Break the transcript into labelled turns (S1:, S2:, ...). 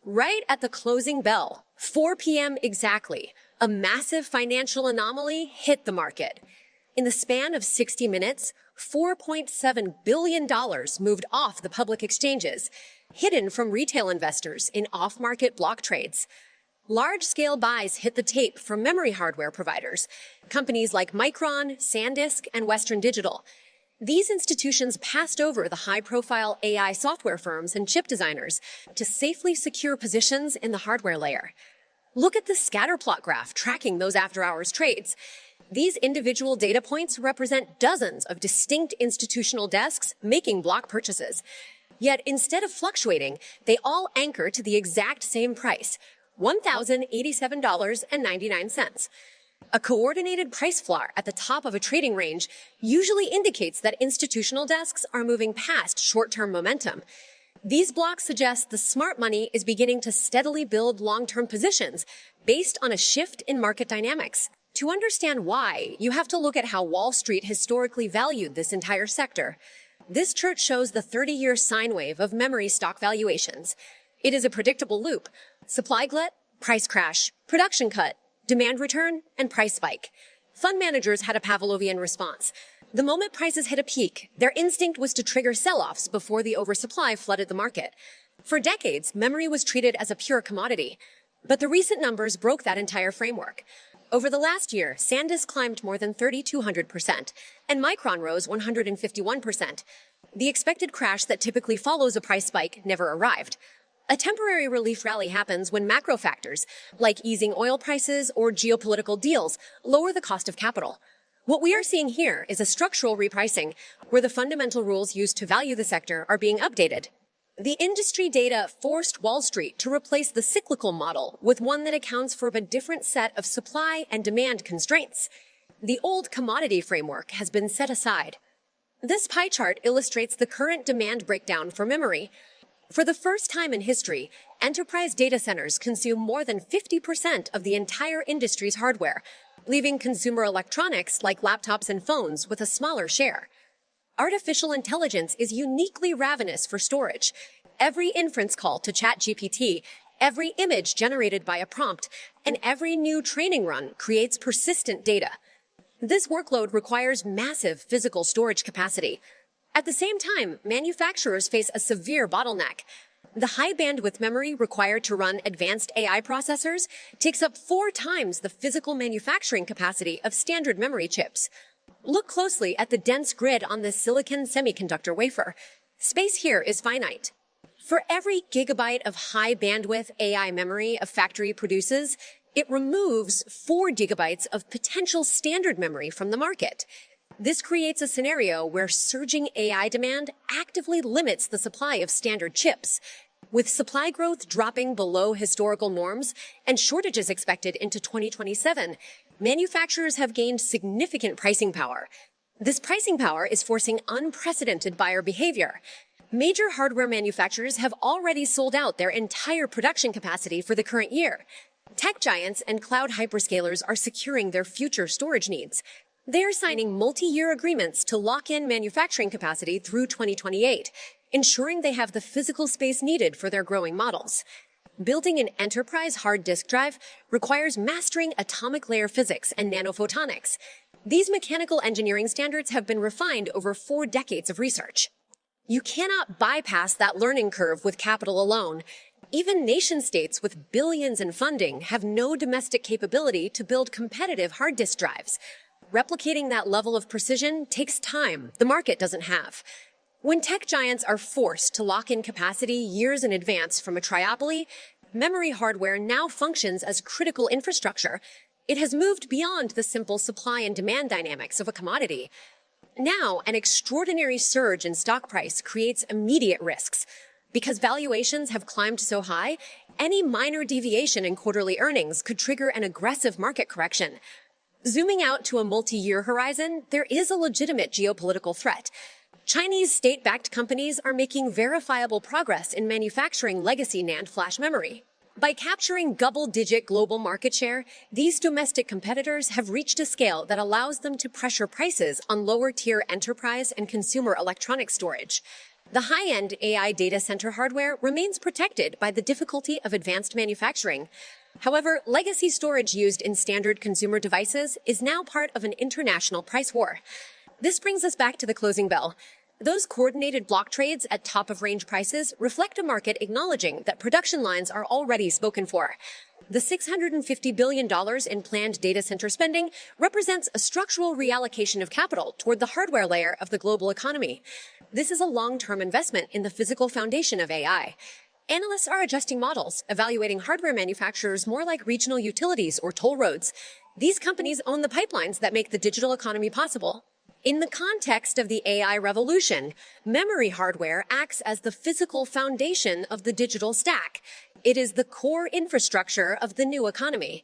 S1: Right at the closing bell, 4 p.m. exactly, a massive financial anomaly hit the market. In the span of 60 minutes, $4.7 billion moved off the public exchanges, hidden from retail investors in off-market block trades. Large-scale buys hit the tape from memory hardware providers, companies like Micron, SanDisk, and Western Digital. These institutions passed over the high-profile AI software firms and chip designers to safely secure positions in the hardware layer. Look at the scatterplot graph tracking those after-hours trades. These individual data points represent dozens of distinct institutional desks making block purchases. Yet instead of fluctuating, they all anchor to the exact same price, $1,087.99. A coordinated price floor at the top of a trading range usually indicates that institutional desks are moving past short-term momentum. These blocks suggest the smart money is beginning to steadily build long-term positions based on a shift in market dynamics. To understand why, you have to look at how Wall Street historically valued this entire sector. This chart shows the 30-year sine wave of memory stock valuations. It is a predictable loop: supply glut, price crash, production cut, demand return, and price spike. Fund managers had a Pavlovian response. The moment prices hit a peak, their instinct was to trigger sell-offs before the oversupply flooded the market. For decades, memory was treated as a pure commodity. But the recent numbers broke that entire framework. Over the last year, SanDisk climbed more than 3,200%, and Micron rose 151%. The expected crash that typically follows a price spike never arrived. A temporary relief rally happens when macro factors, like easing oil prices or geopolitical deals, lower the cost of capital. What we are seeing here is a structural repricing, where the fundamental rules used to value the sector are being updated. The industry data forced Wall Street to replace the cyclical model with one that accounts for a different set of supply and demand constraints. The old commodity framework has been set aside. This pie chart illustrates the current demand breakdown for memory. For the first time in history, enterprise data centers consume more than 50% of the entire industry's hardware, leaving consumer electronics like laptops and phones with a smaller share. Artificial intelligence is uniquely ravenous for storage. Every inference call to ChatGPT, every image generated by a prompt, and every new training run creates persistent data. This workload requires massive physical storage capacity. At the same time, manufacturers face a severe bottleneck. The high bandwidth memory required to run advanced AI processors takes up 4 times the physical manufacturing capacity of standard memory chips. Look closely at the dense grid on this silicon semiconductor wafer. Space here is finite. For every gigabyte of high bandwidth AI memory a factory produces, it removes 4 gigabytes of potential standard memory from the market. This creates a scenario where surging AI demand actively limits the supply of standard chips. With supply growth dropping below historical norms and shortages expected into 2027, manufacturers have gained significant pricing power. This pricing power is forcing unprecedented buyer behavior. Major hardware manufacturers have already sold out their entire production capacity for the current year. Tech giants and cloud hyperscalers are securing their future storage needs. They are signing multi-year agreements to lock in manufacturing capacity through 2028, ensuring they have the physical space needed for their growing models. Building an enterprise hard disk drive requires mastering atomic layer physics and nanophotonics. These mechanical engineering standards have been refined over 4 decades of research. You cannot bypass that learning curve with capital alone. Even nation-states with billions in funding have no domestic capability to build competitive hard disk drives. Replicating that level of precision takes time the market doesn't have. When tech giants are forced to lock in capacity years in advance from a triopoly, memory hardware now functions as critical infrastructure. It has moved beyond the simple supply and demand dynamics of a commodity. Now, an extraordinary surge in stock price creates immediate risks. Because valuations have climbed so high, any minor deviation in quarterly earnings could trigger an aggressive market correction. Zooming out to a multi-year horizon, there is a legitimate geopolitical threat. Chinese state-backed companies are making verifiable progress in manufacturing legacy NAND flash memory. By capturing double-digit global market share, these domestic competitors have reached a scale that allows them to pressure prices on lower-tier enterprise and consumer electronic storage. The high-end AI data center hardware remains protected by the difficulty of advanced manufacturing. However, legacy storage used in standard consumer devices is now part of an international price war. This brings us back to the closing bell. Those coordinated block trades at top-of-range prices reflect a market acknowledging that production lines are already spoken for. The $650 billion in planned data center spending represents a structural reallocation of capital toward the hardware layer of the global economy. This is a long-term investment in the physical foundation of AI. Analysts are adjusting models, evaluating hardware manufacturers more like regional utilities or toll roads. These companies own the pipelines that make the digital economy possible. In the context of the AI revolution, memory hardware acts as the physical foundation of the digital stack. It is the core infrastructure of the new economy.